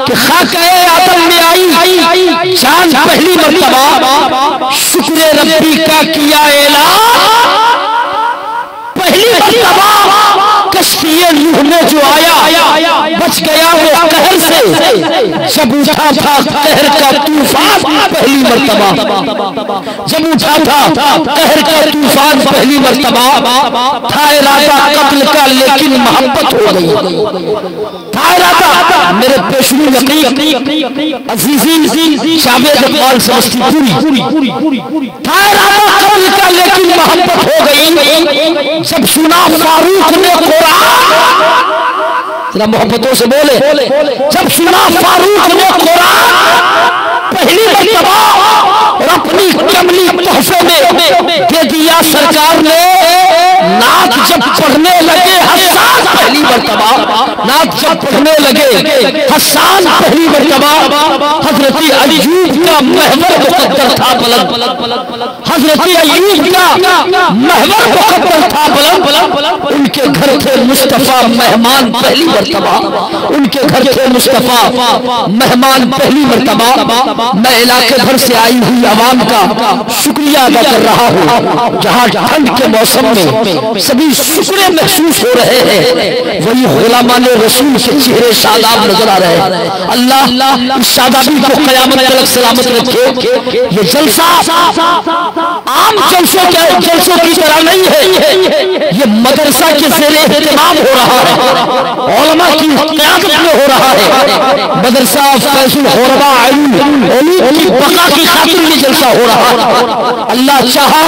कि खाके आदम में आई जान पहली मर्तबा, शुक्र रब्बी का किया ऐलान पहली मर्तबा। कश्तिए नूह में जो आया बच गया वो कहर से, जब उठा था कहर का तूफान पहली मर्तबा, जब उठा था कहर का तूफान पहली मर्तबा। था इरादा कत्ल का लेकिन मोहब्बत हो गई, था इरादा मेरे पेशनी यकीन अजीजी शाबेद इकबाल समस्तीपुरी, था इरादा कत्ल का लेकिन मोहब्बत हो गई। जब सुना फारूक ने कुरान, जरा मोहब्बतों से बोले, जब सुना फारूक ने कुरान पहली मर्तबा और अपनी कमली तोहफे में दे दिया सरकार ने। नात जब पढ़ने लगे हसन पहली मर्तबा, नात जब पढ़ने लगे हसन पहली मर्तबा। हजरत अय्यूब का महवर मुकद्दर था बुलंद, हजरत अय्यूब का महवर मुकद्दर था बुलंद। उनके घर थे मुस्तफा मेहमान पहली मर्तबा, उनके घर थे मुस्तफा मेहमान पहली मर्तबा। मैं इलाके भर से आई हुई आवाम का शुक्रिया अदा कर रहा हूँ। जहाँ ठंड के मौसम में सभी शुक्र महसूस हो रहे हैं, वही गुलामान रसूल के चेहरे शादाब नजर आ रहे हैं। अल्लाह इस शादाबी को क़यामत तक सलामत रखे। ये जलसा आम जलसों की तरह नहीं है, ये मदरसा के ज़ेरे एहतमाम हो रहा है, उलमा की क़यादत में हो रहा है। मदरसा फैजुल हुरबा की बका की खातिर ये जलसा हो रहा है। अल्लाह चाहा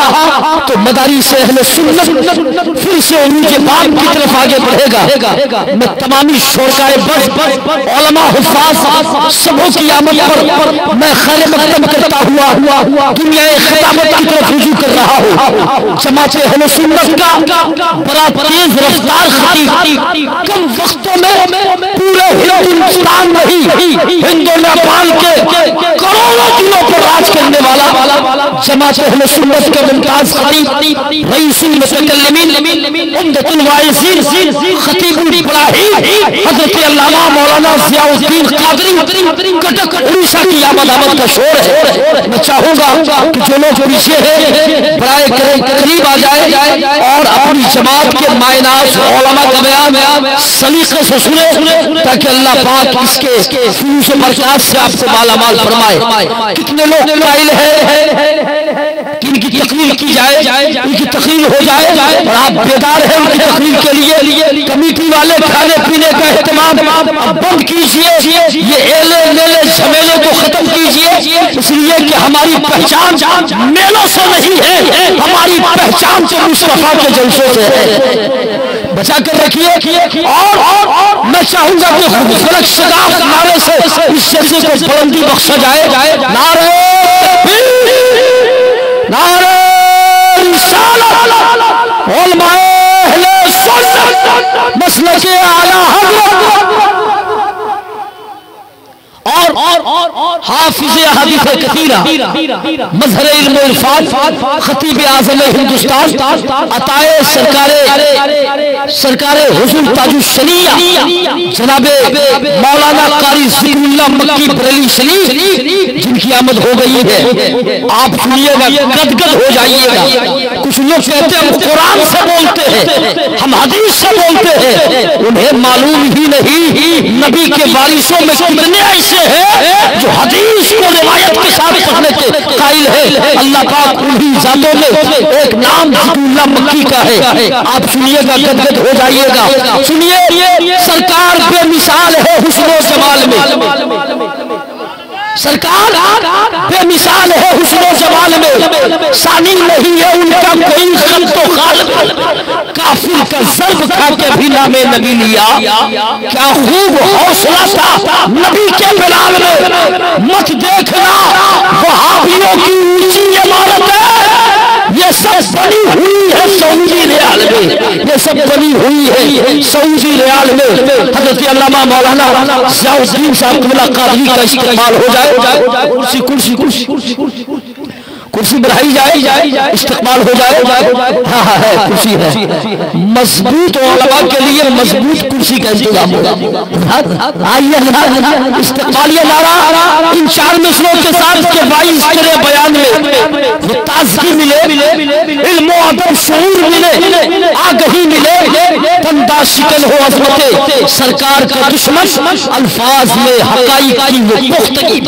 तो मदारिस अहले सुन्नत फिर से उनके बाप की तरफ आगे बढ़ेगा। मैं तमामी शोरकाए बस उलमा हुफ़ाज़ सबों की आमद पर मैं खैर मक़दम करता हुआ दुनिया ख़िताबत की तरफ रुजू कर रहा हूँ। जमात अहले सुन्नत का बड़ा तेज रफ्तार खतीब कम वक्तों में पूरे हिंदुस्तान में ही हिंदो नेपाल के करोड़ों दिलों पर राज करने वाला जमात अहले सुन्नत का मुमताज खतीब रईसुल मुतकल्लिमीन उम्दतुल वाइज़ीन खतीबुल इब्राहीम हज़रत अल्लामा मौलाना ज़ियाउद्दीन क़ादरी कटक उड़ीसा की आमद का शोर है। मैं चाहूंगा कि जो लोग पीछे हैं बराए करीब आ जाए और अपनी जमात के मायनाज उलमा का बयान सलीक़े से सुने, ताकि अल्लाह पाक इसके फूस व बरकत से आपको मालामाल फरमाए। कितने लोग कायल हैं कि इनकी तकरीर की जाए, इनकी तकरीर हो जाए और आप बेदार हैं उनकी तकरीर के लिए। कमेटी वाले खाने पीने का एहतमाम बंद कीजिए, ये एले मेले झमेले को खत्म कीजिए, इसलिए कि हमारी पहचान मेलों से नहीं है, हमारी पहचान तो मुस्तफा के जलसों से है। बचा कर रखिए। और मैं चाहूंगा कि फलक शगाफ नारे से इस जलसे को बुलंदी बख्शा जाए। नारे नारे रिसालत उलमाए अहले सुन्नत मसलक आला हज़रत और हाफिज़ हदीस कसीरा मज़हर इल्म इरफान खतीब आज़म हिंदुस्तान अताए सरकारे हुज़ूर ताजुश शरिया जनाबे मौलाना कारी ज़िक्रुल्लाह मक्की बरेली शरीफ जिनकी आमद हो गई है। आप सुनिएगा, गदगद हो जाइएगा। कुछ लोग कहते हैं हम कुरान से बोलते हैं, हम हदीस से बोलते हैं, उन्हें मालूम ही नहीं नबी के वारिसों में कितने ऐसे हैं जो हदीस को रिवायत के साथ पढ़ने के कायल है। अल्लाह पाक उन्हीं जातों में एक नाम ज़िक्रुल्लाह मक्की का है। आप सुनिएगा, गदगद हो जाइएगा। सुनिए, सरकार बेमिसाल है हुस्न व जमाल में, सरकार बेमिसाल है हुस्न व जमाल में, सानी नहीं है उनका कोई खल्तो खाल। काफिर का ज़र्ब खा के भी नामे नबी लिया, क्या खूब हौसला था नबी के बिलाल में। मत देखना वहाबियों की ऊंची इमारत है, ये सब बनी हुई है सऊदी रियाल में, ये सब बनी हुई है सऊदी रियाल में। हज़रत अल्लामा मौलाना ज़ियाउद्दीन साहब क़ादरी का इस्तेमाल हो जाए। कुर्सी कुर्सी कुर्सी कुर्सी बढ़ाई जाए, इस्तेमाल हो जाए। हाँ हाँ है, कुर्सी है। मजबूत उलमा के लिए मजबूत कुर्सी का इंतजाम होगा। आइए इस्तेमालिए नारा इन 4 मिसरों के साथ के 22 तेरे बयान में वो ताज़गी मिले, इल्म अदब शऊर मिले, आगही मिले, बंदा शिकन हो अजमते सरकार का दुश्मन, अल्फाज में हकाइक की वो पुख्तगी।